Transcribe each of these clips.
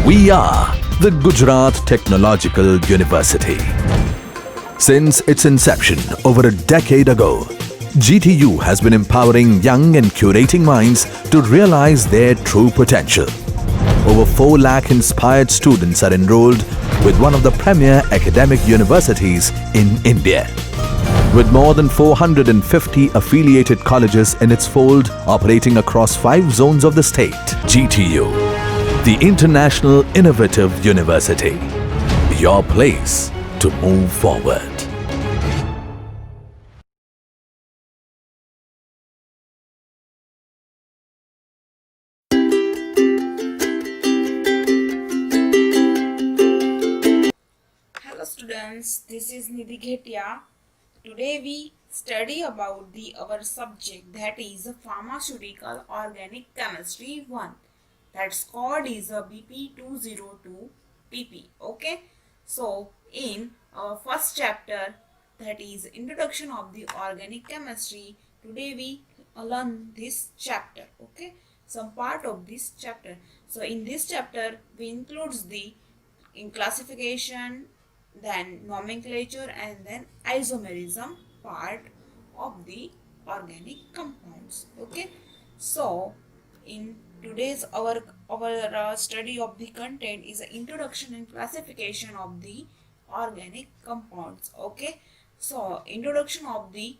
We are the Gujarat Technological University. Since its inception over a decade ago, GTU has been empowering young and curating minds to realize their true potential. Over 4 lakh inspired students are enrolled with one of the premier academic universities in India. With more than 450 affiliated colleges in its fold operating across 5 zones of the state, GTU, the International Innovative University, your place to move forward. Hello students, this is Nidhi Ghetiya. Today we study about our subject, that is Pharmaceutical Organic Chemistry 1. That's called is a BP202TP. Okay, so in our first chapter, that is Introduction of the Organic Chemistry, today we learn this chapter. Okay, some part of this chapter. So in this chapter we includes the in classification, then nomenclature, and then isomerism part of the organic compounds. Okay, so in today's our study of the content is an introduction and classification of the organic compounds. Okay, so introduction of the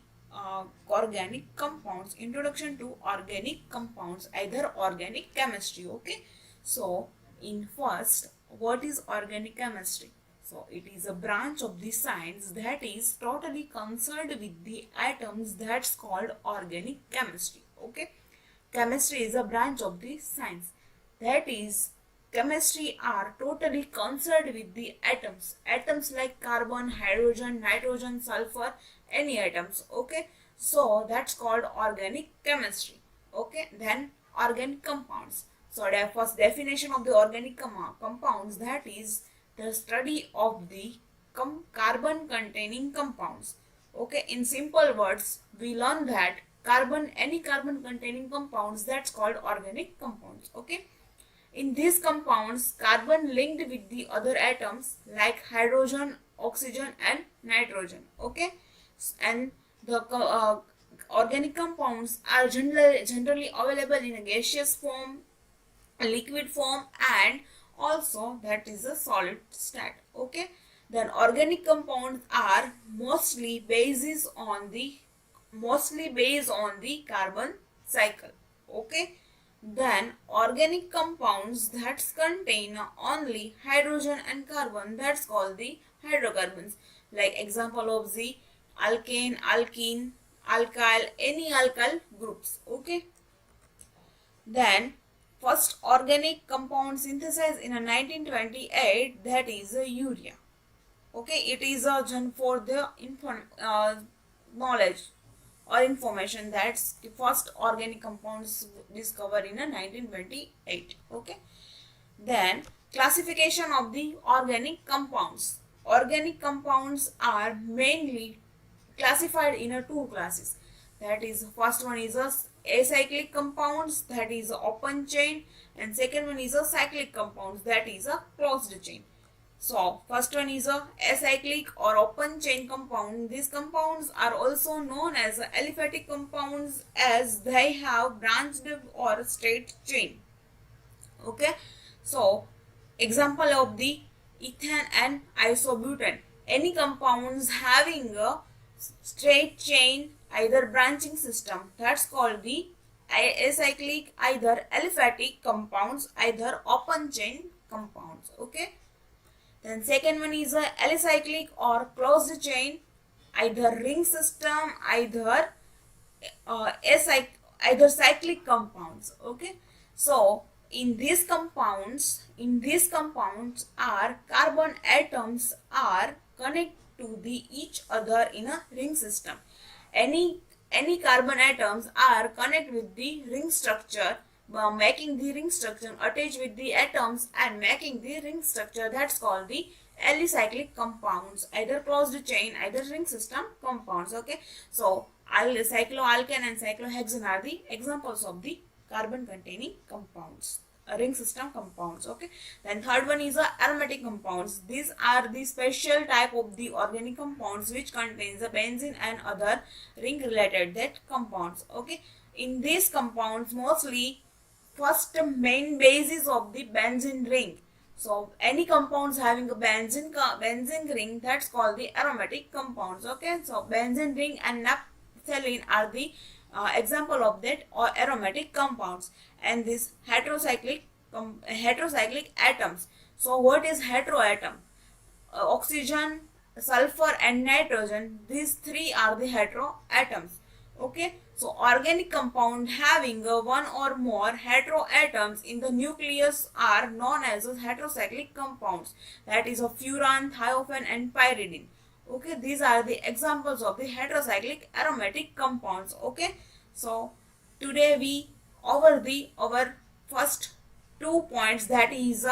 organic compounds, introduction to organic compounds, either organic chemistry. Okay, so in first, what is organic chemistry? So it is a branch of the science that is totally concerned with the atoms, that's called organic chemistry. Okay, chemistry is a branch of the science that is chemistry are totally concerned with the atoms like carbon, hydrogen, nitrogen, sulfur, any atoms. Okay, so that's called organic chemistry. Okay, then organic compounds. So the first definition of the organic compounds, that is the study of the carbon containing compounds. Okay, in simple words we learn that any carbon containing compounds, that's called organic compounds. Okay, in these compounds carbon linked with the other atoms like hydrogen, oxygen and nitrogen. Okay, and the organic compounds are generally available in a gaseous form, liquid form, and also that is a solid state. Okay, then organic compounds are mostly based on the carbon cycle. Okay, then organic compounds that contain only hydrogen and carbon, that's called the hydrocarbons. Like example of the alkane, alkene, alkyl, any alkyl groups. Okay, then first organic compound synthesized in a 1928, that is a urea. Okay, it is a for the knowledge or information, that's the first organic compounds discovered in a 1928. Okay, then classification of the organic compounds. Organic compounds are mainly classified in a 2 classes. That is, first one is a acyclic compounds, that is a open chain, and second one is a cyclic compounds, that is a closed chain. So first one is a acyclic or open chain compound. These compounds are also known as aliphatic compounds as they have branched or straight chain. Okay, so example of the ethane and isobutane, any compounds having a straight chain either branching system, that's called the acyclic, either aliphatic compounds, either open chain compounds. Okay, then second one is a alicyclic or closed chain, either ring system, either either cyclic compounds. Okay, so in these compounds are carbon atoms are connect to the each other in a ring system. Any carbon atoms are connect with the ring structure, making the ring structure attached with the atoms and making the ring structure, that's called the alicyclic compounds, either closed chain, either ring system compounds. Okay, so cycloalkane and cyclohexane are the examples of the carbon containing compounds. ring system compounds. Okay, then third one is aromatic compounds. These are the special type of the organic compounds which contains the benzene and other ring related that compounds. Okay, in these compounds mostly first main basis of the benzene ring. So any compounds having a benzene ring, that's called the aromatic compounds. Okay, so benzene ring and naphthalene are the example of that or aromatic compounds. And this heterocyclic atoms. So what is heteroatom? Oxygen, sulfur and nitrogen, these three are the heteroatoms. Okay, so organic compound having one or more heteroatoms in the nucleus are known as heterocyclic compounds, that is of furan, thiophene and pyridine. Okay, these are the examples of the heterocyclic aromatic compounds. Okay, so today we over the our first 2 points, that is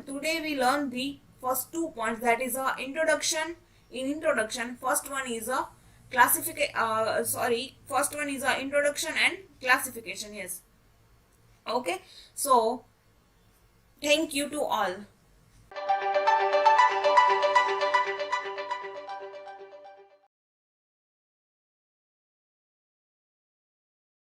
today we learn the first 2 points, that is introduction. In introduction, first one is a first one is a introduction and classification. Yes. Okay, so thank you to all.